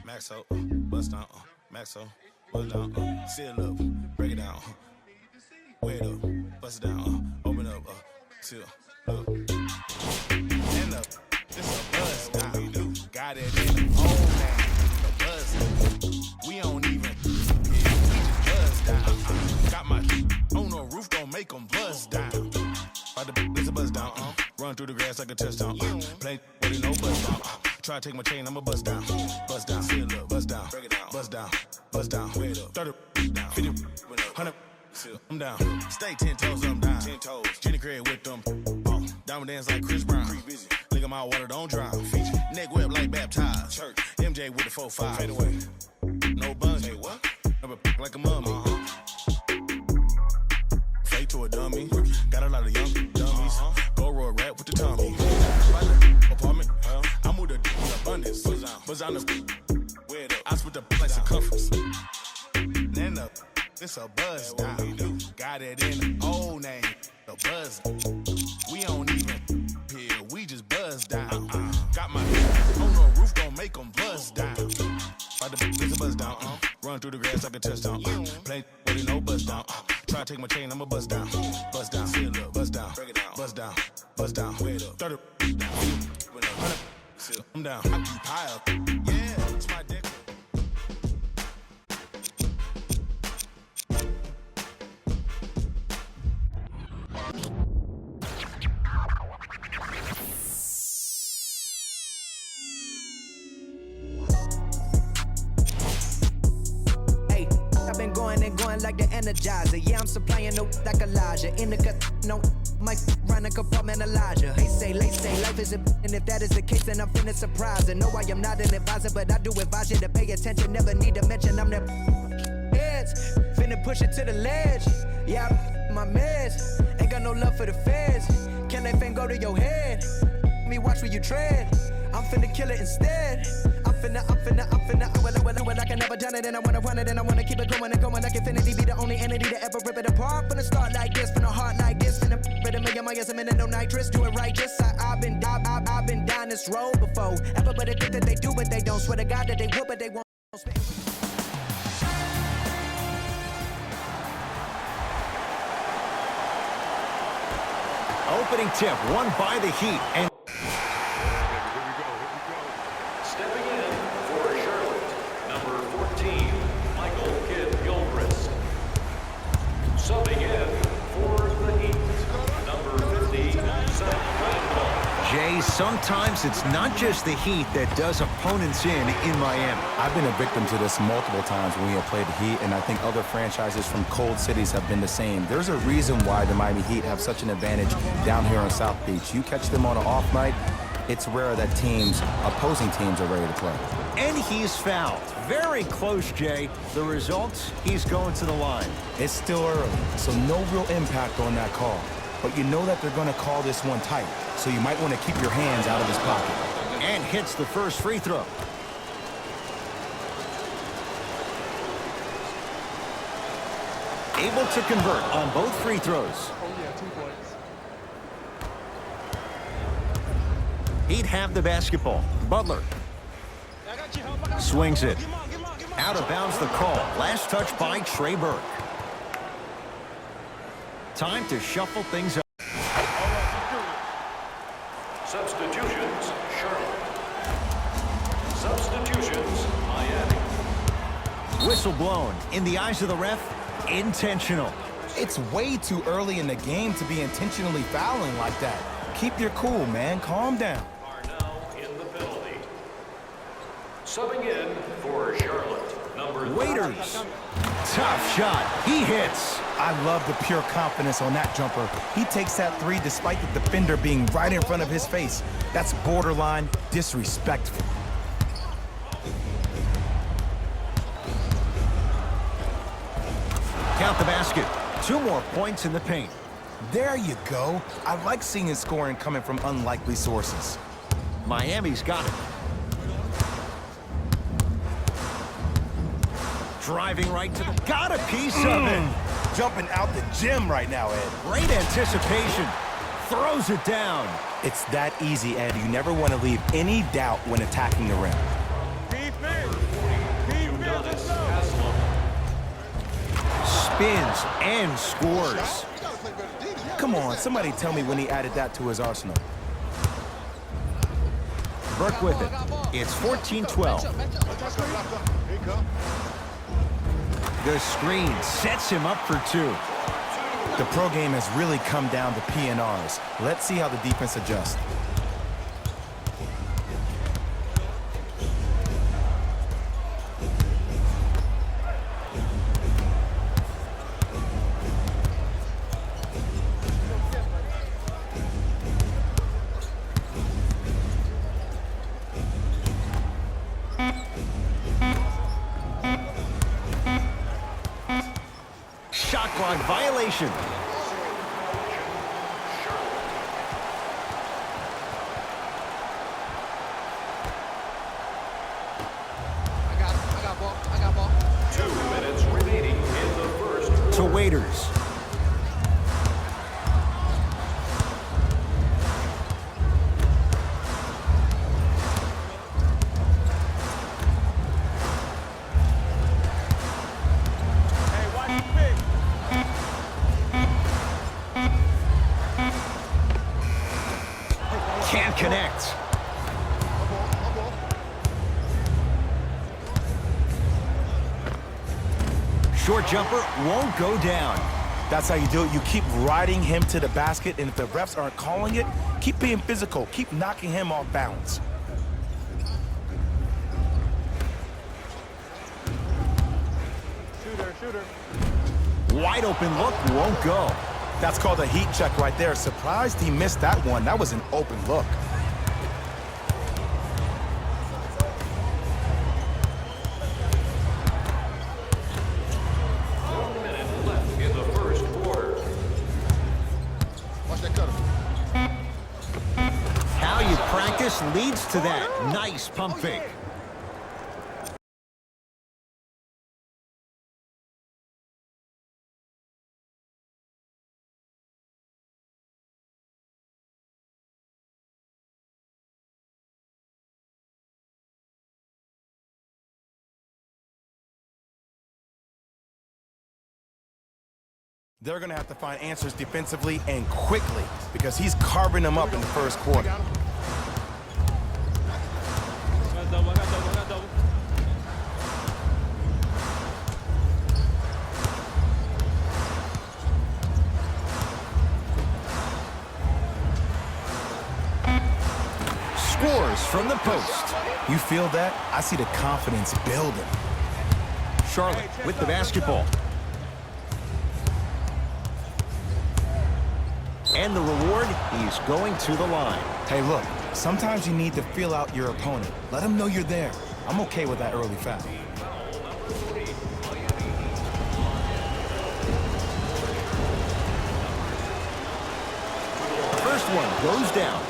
Maxo, bust down, Maxo, bust down, seal up, break it down, weigh it up, bust it down, open up, seal, look, and up, this a buzz down, got it in the old man, a buzz, we don't even, yeah, we just buzz down, got my on the roof, don't make them buzz down, about to it's a buzz down, run through the grass like a touchdown, play, but it no buzz down, try to take my chain, I'ma bust down, seal up, bust down, break it down, bust down, weigh it up, 30 down, 50, 100, seal, I'm down, stay 10 toes, I'm down, 10 toes, Jenny Craig with them, diamond dance like Chris Brown, lick 'em out, water don't drown, neck whip like baptized, church, MJ with the 4-5, fade away, no buns, hey, what? Never like a mummy, fake to a dummy, got a lot of young dummies, go roll rap with the Tommy, apartment, I moved the abundance, buzz on the I split the like circumference. Then up, it's a buzz down. Got it in the old name, the buzz. We don't even here, we just buzz down. Got my on the roof, gon' make them buzz down. About to it's a buzz down, run through the grass like a touchdown. Play, but it no buzz down. Try to take my chain, I'ma buzz down, seal up, buzz down, buzz down, weigh it up, 30 down, 100, seal, I'm down, I keep high up, yeah, it's my dick. Like the Energizer, yeah, I'm supplying no like Elijah. In the cut, no, might run a compartment Elijah. They say, life is a and if that is the case, then I'm finna surprise. And no, I am not an advisor, but I do advise you to pay attention. Never need to mention I'm the heads, finna push it to the ledge. Yeah, my meds, ain't got no love for the feds. Can they fan go to your head? Me watch where you tread. I'm finna kill it instead. I'm finna, I can never done it, and I wanna run it, and I wanna keep it going and going like infinity. Be the only entity to ever rip it apart. Finna start like this, finna heart like this, finna rip it, million miles a minute, no nitrous, do it righteous. I've been down this road before. Everybody think that they do, but they don't. Swear to God that they would, but they won't. Opening tip, won by the Heat, and Jay, sometimes it's not just the Heat that does opponents in Miami. I've been a victim to this multiple times when we have played the Heat, and I think other franchises from cold cities have been the same. There's a reason why the Miami Heat have such an advantage down here on South Beach. You catch them on an off night, it's rare that opposing teams are ready to play. And he's fouled. Very close, Jay. The results, he's going to the line. It's still early, so no real impact on that call. But you know that they're going to call this one tight, so you might want to keep your hands out of his pocket. And hits the first free throw. Able to convert on both free throws. Oh, yeah, 2 points. He'd have the basketball. Butler swings it. Out of bounds the call. Last touch by Trey Burke. Time to shuffle things up. Substitutions, Charlotte. Substitutions, Miami. Whistle blown. In the eyes of the ref, intentional. It's way too early in the game to be intentionally fouling like that. Keep your cool, man. Calm down. Are now in the penalty. Subbing in for Charlotte, number 30. Waiters. Tough shot. He hits. I love the pure confidence on that jumper. He takes that three despite the defender being right in front of his face. That's borderline disrespectful. Count the basket. 2 more points in the paint. There you go. I like seeing scoring coming from unlikely sources. Miami's got it. Driving right to the... Got a piece of it. Jumping out the gym right now, Ed. Great anticipation. Throws it down. It's that easy, Ed. You never want to leave any doubt when attacking the rim. Spins and scores. Come on, somebody tell me when he added that to his arsenal. Burke with it. It's 14-12. The screen sets him up for two. The pro game has really come down to PNRs. Let's see how the defense adjusts. Shot clock violation. I got ball. 2 minutes remaining in the first quarter. To Waiters. Can't connect. Short jumper won't go down. That's how you do it. You keep riding him to the basket, and if the refs aren't calling it, keep being physical. Keep knocking him off balance. Shooter. Wide open look won't go. That's called a heat check right there. Surprised he missed that one. That was an open look. In the first quarter. Watch that cutter. How you practice leads to that. Nice pump fake. They're going to have to find answers defensively and quickly because he's carving them up in the first quarter. I got double. Scores from the post. You feel that? I see the confidence building. Charlotte with the basketball. And the reward, he's going to the line. Hey, look, sometimes you need to feel out your opponent. Let him know you're there. I'm okay with that early foul. First one goes down.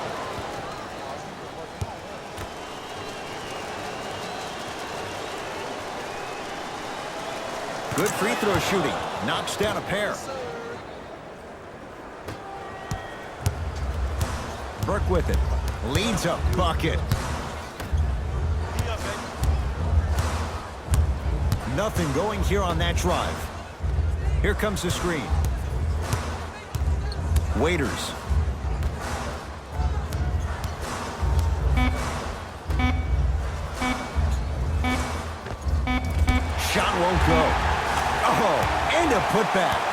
Good free throw shooting. Knocks down a pair. Burke with it. Leads a bucket. Nothing going here on that drive. Here comes the screen. Waiters. Shot won't go. Oh, and a putback.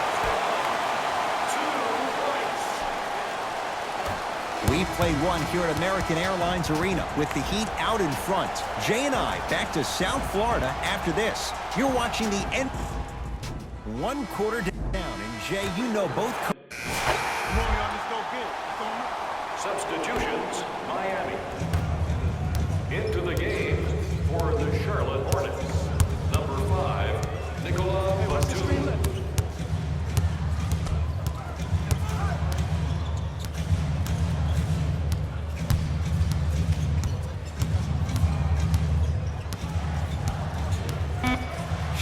We played one here at American Airlines Arena with the Heat out in front. Jay and I back to South Florida after this. You're watching the end. 1 quarter down, and Jay, you know both. Substitutions, Miami. Into the game for the Charlotte Hornets. Number 5, Nikola Batum.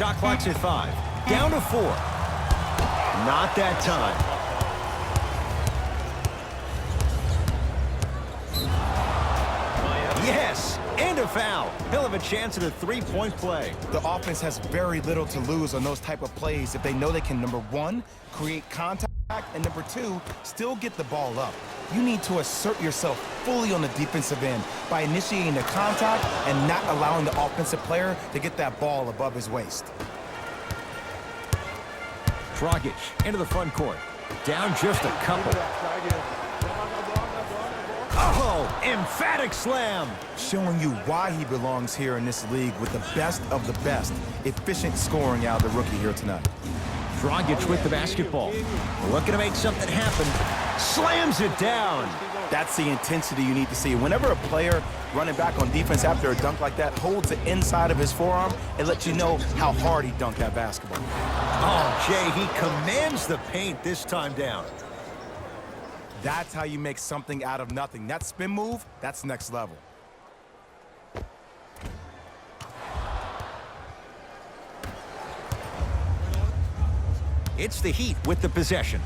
Shot clock's at 5. Down to 4. Not that time. Yes, and a foul. He'll have a chance at a three-point play. The offense has very little to lose on those type of plays if they know they can, number one, create contact, and number two, still get the ball up. You need to assert yourself fully on the defensive end by initiating the contact and not allowing the offensive player to get that ball above his waist. Dragic into the front court. Down just a couple. Oh, emphatic slam. Showing you why he belongs here in this league with the best of the best. Efficient scoring out of the rookie here tonight. Dragic with the basketball. Looking to make something happen. Slams it down. That's the intensity you need to see. Whenever a player running back on defense after a dunk like that holds the inside of his forearm, it lets you know how hard he dunked that basketball. Oh, Jay, he commands the paint this time down. That's how you make something out of nothing. That spin move, that's next level. It's the Heat with the possession.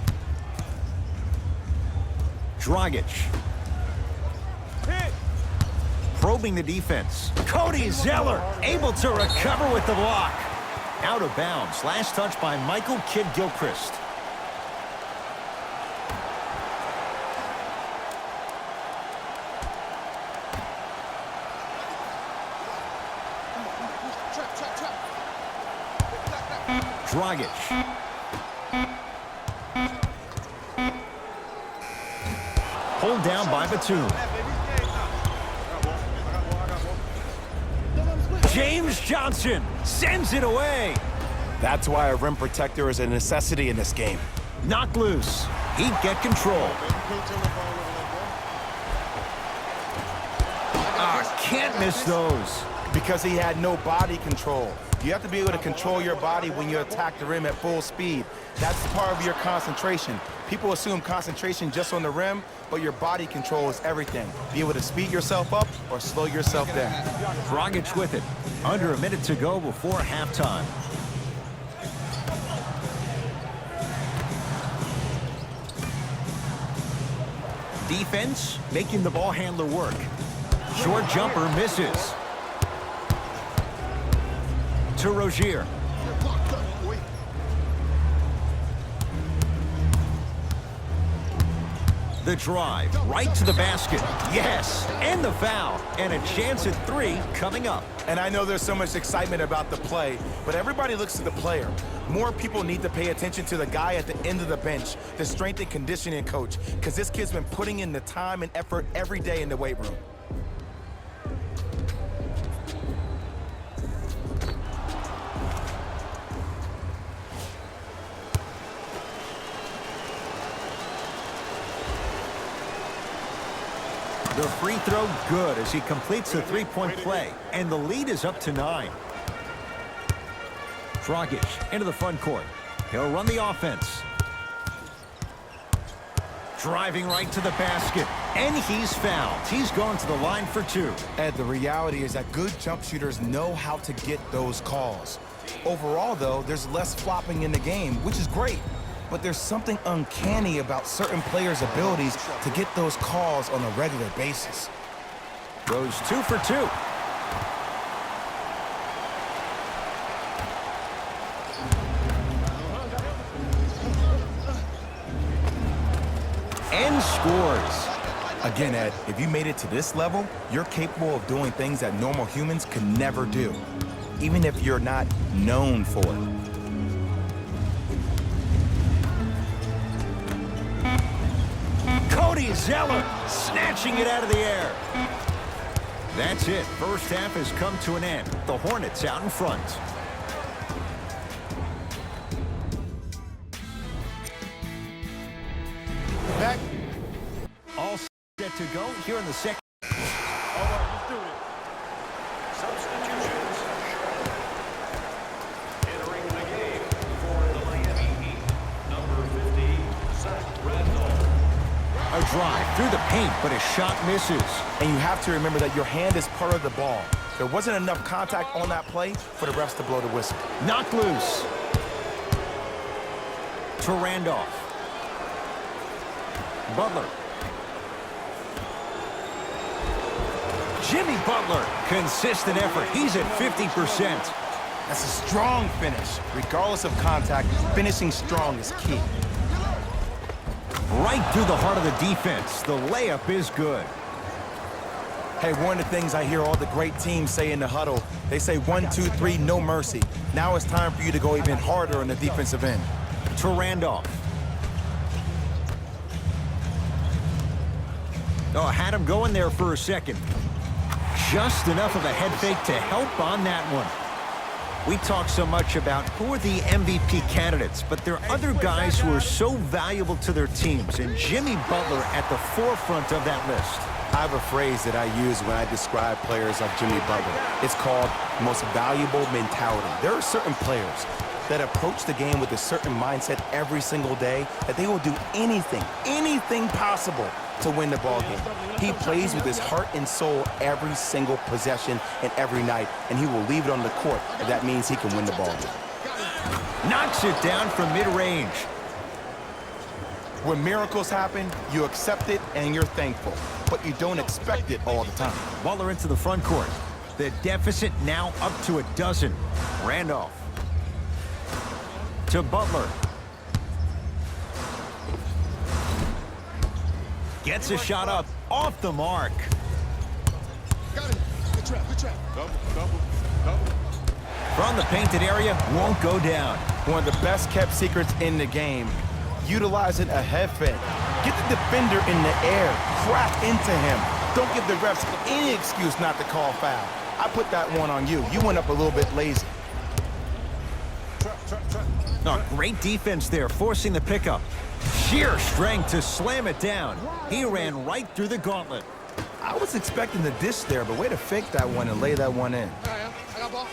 Dragic. Probing the defense. Cody Zeller able to recover with the block. Out of bounds. Last touch by Michael Kidd-Gilchrist. Dragic. Pulled down by Batum. James Johnson sends it away. That's why a rim protector is a necessity in this game. Knocked loose. Heat get control. Can't miss those. Because he had no body control. You have to be able to control your body when you attack the rim at full speed. That's part of your concentration. People assume concentration just on the rim, but your body control is everything. Be able to speed yourself up or slow yourself down. Dragic with it. Under a minute to go before halftime. Defense making the ball handler work. Short jumper misses. To Rozier. The drive right to the basket. Yes, and the foul. And a chance at 3 coming up. And I know there's so much excitement about the play, but everybody looks to the player. More people need to pay attention to the guy at the end of the bench, the strength and conditioning coach, because this kid's been putting in the time and effort every day in the weight room. The free throw good as he completes the three-point play, and the lead is up to 9. Dragic into the front court. He'll run the offense. Driving right to the basket, and he's fouled. He's going to the line for 2. Ed, the reality is that good jump shooters know how to get those calls. Overall, though, there's less flopping in the game, which is great. But there's something uncanny about certain players' abilities to get those calls on a regular basis. Goes 2 for 2. And scores. Again, Ed, if you made it to this level, you're capable of doing things that normal humans could never do, even if you're not known for it. Cody Zeller snatching it out of the air. That's it. First half has come to an end. The Hornets out in front. Back. All set to go here in the second. All right, let's do it. Substitutions. Entering the game for the Miami Heat, number 50, Zach Randolph. A drive through the paint, but his shot misses. And you have to remember that your hand is part of the ball. There wasn't enough contact on that play for the refs to blow the whistle. Knocked loose. To Randolph. Butler. Jimmy Butler. Consistent effort. He's at 50%. That's a strong finish. Regardless of contact, finishing strong is key. Right through the heart of the defense. The layup is good. Hey, one of the things I hear all the great teams say in the huddle, they say 1, 2, 3, no mercy. Now it's time for you to go even harder on the defensive end. To Randolph. Oh, had him going there for a second. Just enough of a head fake to help on that one. We talk so much about who are the MVP candidates, but there are other guys who are so valuable to their teams, and Jimmy Butler at the forefront of that list. I have a phrase that I use when I describe players like Jimmy Butler. It's called most valuable mentality. There are certain players that approach the game with a certain mindset every single day that they will do anything possible to win the ball game. He plays with his heart and soul every single possession and every night, and he will leave it on the court if that means he can win the ball game. Knocks it down from mid-range. When miracles happen, you accept it and you're thankful, but you don't expect it all the time. Butler into the front court. The deficit now up to 12. Randolph. To Butler. Gets a shot up, off the mark. Got it. Good trap, good trap. Double. From the painted area, won't go down. One of the best kept secrets in the game, utilizing a head fake. Get the defender in the air, crack into him. Don't give the refs any excuse not to call foul. I put that one on you. You went up a little bit lazy. Trap. Oh, great defense there, forcing the pickup. Sheer strength to slam it down. He ran right through the gauntlet. I was expecting the dish there, but way to fake that one and lay that one in.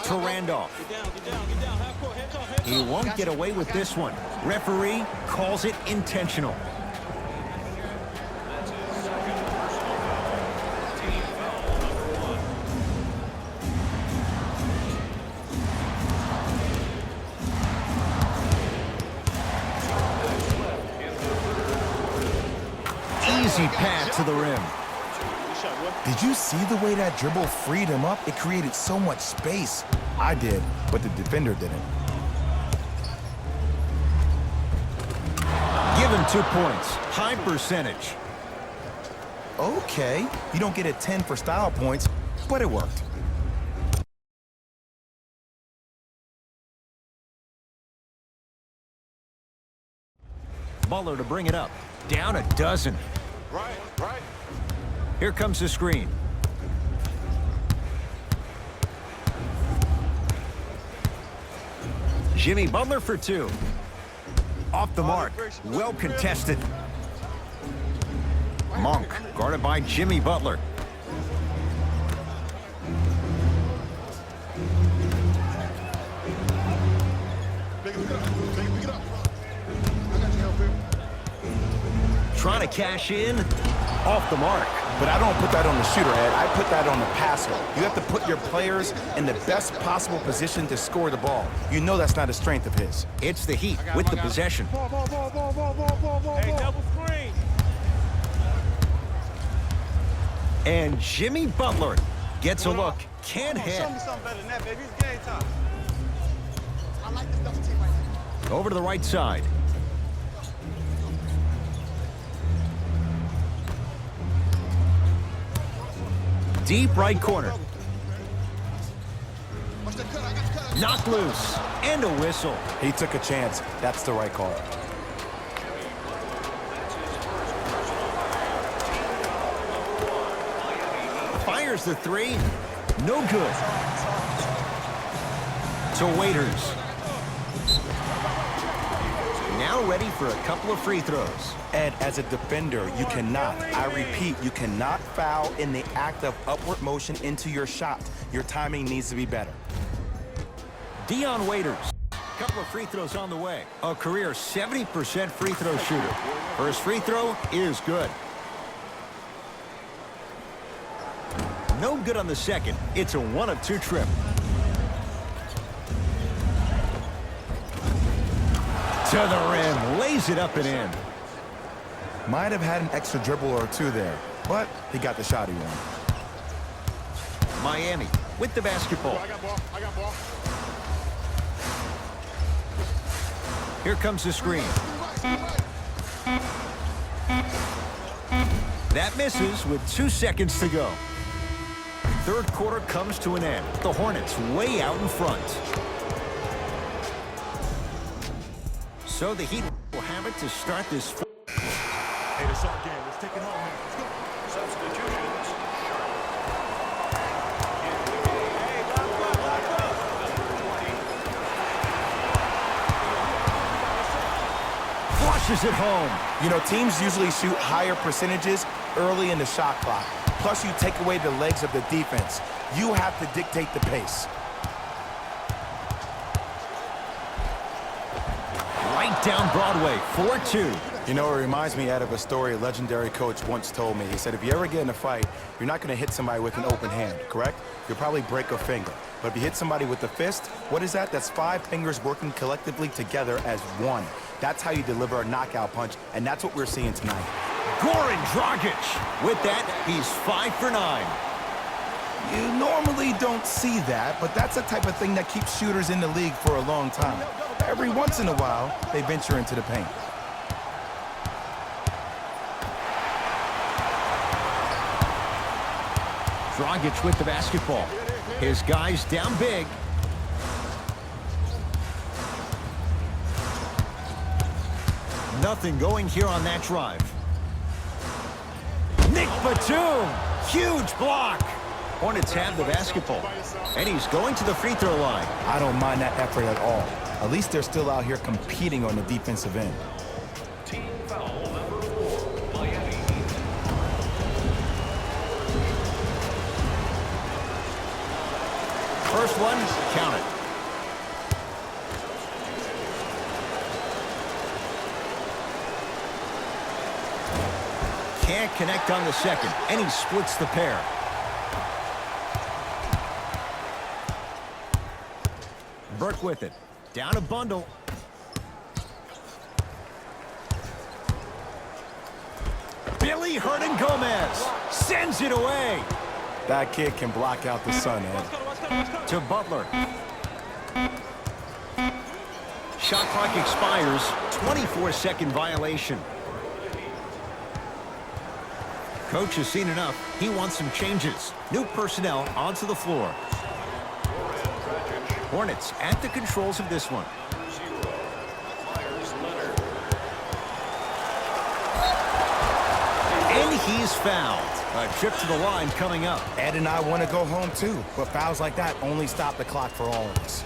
To Randolph. Get down. Half court, heads off. He won't get away with this one. Referee calls it intentional. Easy pass to the rim. Did you see the way that dribble freed him up? It created so much space. I did, but the defender didn't. Give him 2 points. High percentage. Okay, you don't get a 10 for style points, but it worked. Butler to bring it up. Down 12. Right. Here comes the screen. Jimmy Butler for 2. Off the mark. Well contested. Monk guarded by Jimmy Butler. Trying to cash in. Off the mark. But I don't put that on the shooter, Ed. I put that on the passer. You have to put your players in the best possible position to score the ball. You know that's not a strength of his. It's the Heat with the possession. Hey, double screen. And Jimmy Butler gets a look. Can't hit. Show me something better than that, baby. It's game time. I like this double team right now. Over to the right side. Deep right corner. Knocked loose. And a whistle. He took a chance. That's the right call. Fires the 3. No good. To Waiters. Now ready for a couple of free throws. Ed, as a defender, you cannot, I repeat, you cannot foul in the act of upward motion into your shot. Your timing needs to be better. Dion Waiters. Couple of free throws on the way. A career 70% free throw shooter. First free throw is good. No good on the second. It's a 1-of-2 trip. To the rim. Lays it up and in. Might have had an extra dribble or two there, but he got the shot he wanted. Miami with the basketball. I got ball. Here comes the screen. That misses with 2 seconds to go. Third quarter comes to an end. The Hornets way out in front. So the Heat will have it to start this. Hey, it's our game. Let's take it home, man. Let's go. Substitutions. Flushes it home. You know, teams usually shoot higher percentages early in the shot clock. Plus, you take away the legs of the defense. You have to dictate the pace. Right down Broadway, 4-2. You know, it reminds me, Ed, of a story a legendary coach once told me. He said, if you ever get in a fight, you're not going to hit somebody with an open hand, correct? You'll probably break a finger. But if you hit somebody with the fist, what is that? That's 5 fingers working collectively together as one. That's how you deliver a knockout punch, and that's what we're seeing tonight. Goran Dragic. With that, he's 5 for 9. You normally don't see that, but that's the type of thing that keeps shooters in the league for a long time. Every once in a while, they venture into the paint. Dragic with the basketball. His guys down big. Nothing going here on that drive. Nick Batum. Huge block. Hornets have the basketball. And he's going to the free throw line. I don't mind that effort at all. At least they're still out here competing on the defensive end. Team foul number 4, Miami Heat. First one, count it. Can't connect on the second, and he splits the pair. Burke with it. Down a bundle. Billy Hernan-Gomez sends it away. That kid can block out the sun, Ed. To Butler. Shot clock expires. 24-second violation. Coach has seen enough. He wants some changes. New personnel onto the floor. Hornets at the controls of this one. And he's fouled. A trip to the line coming up. Ed and I want to go home too, but fouls like that only stop the clock for all of us.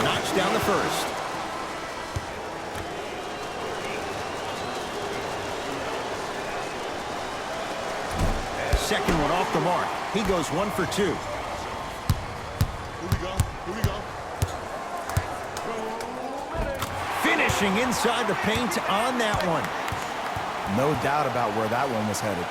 Knocks down the first. Second one off the mark. He goes 1 for 2. Here we go. Finishing inside the paint on that one. No doubt about where that one was headed.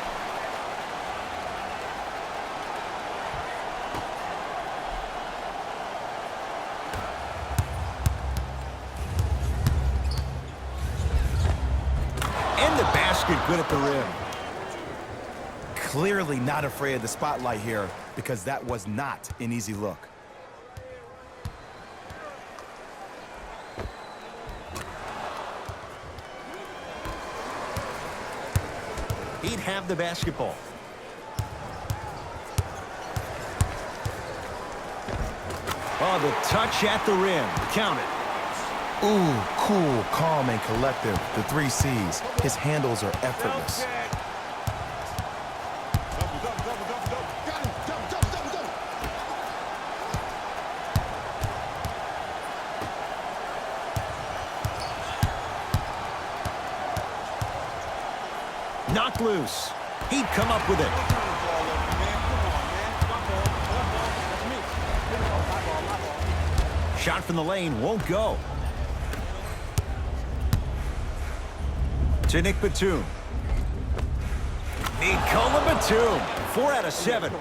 And the basket good at the rim. Clearly not afraid of the spotlight here because that was not an easy look. He'd have the basketball. Oh, the touch at the rim. Count it. Ooh, cool, calm, and collective. The 3 C's. His handles are effortless. Knocked loose. He'd come up with it. Shot from the lane won't go. To to Nick Batum. Nikola Batum, 4 out of 7.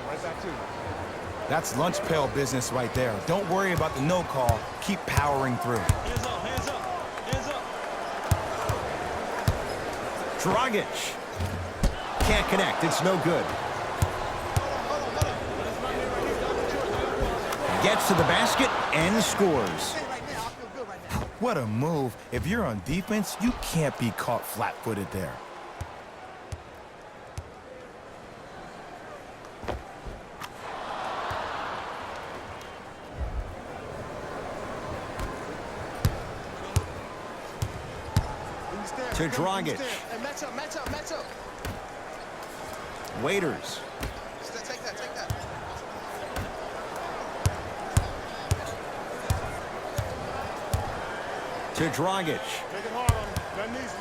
That's lunch pail business right there. Don't worry about the no call. Keep powering through. Hands up, hands up, hands up. Dragic. Can't connect. It's no good. Gets to the basket and scores. What a move. If you're on defense, you can't be caught flat-footed there. To Dragic. Hey, match up, match up, match up. Waiters. Take that, take that. To Dragic. Make it hard on him. Nothing easy.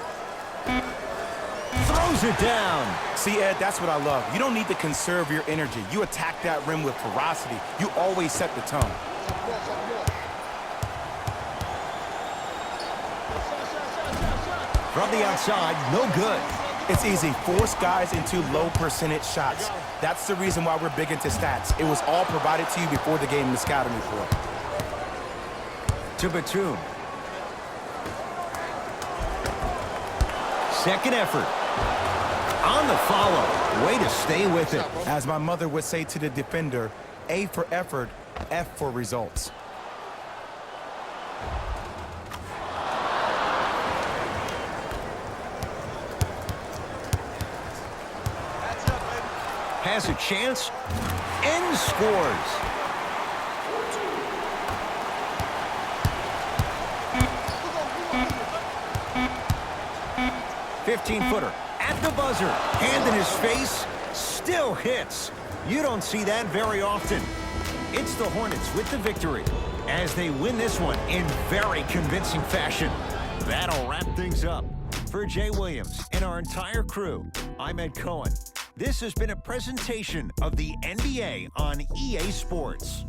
Throws it down. See, Ed, that's what I love. You don't need to conserve your energy. You attack that rim with ferocity. You always set the tone. From the outside, no good. It's easy. Force guys into low percentage shots. That's the reason why we're big into stats. It was all provided to you before the game in the scouting report. To Batum. Second effort. On the follow. Way to stay with it. As my mother would say to the defender, A for effort, F for results. Has a chance and scores. 15-footer at the buzzer. Hand in his face, still hits. You don't see that very often. It's the Hornets with the victory as they win this one in very convincing fashion. That'll wrap things up. For Jay Williams and our entire crew, I'm Ed Cohen. This has been a presentation of the NBA on EA Sports.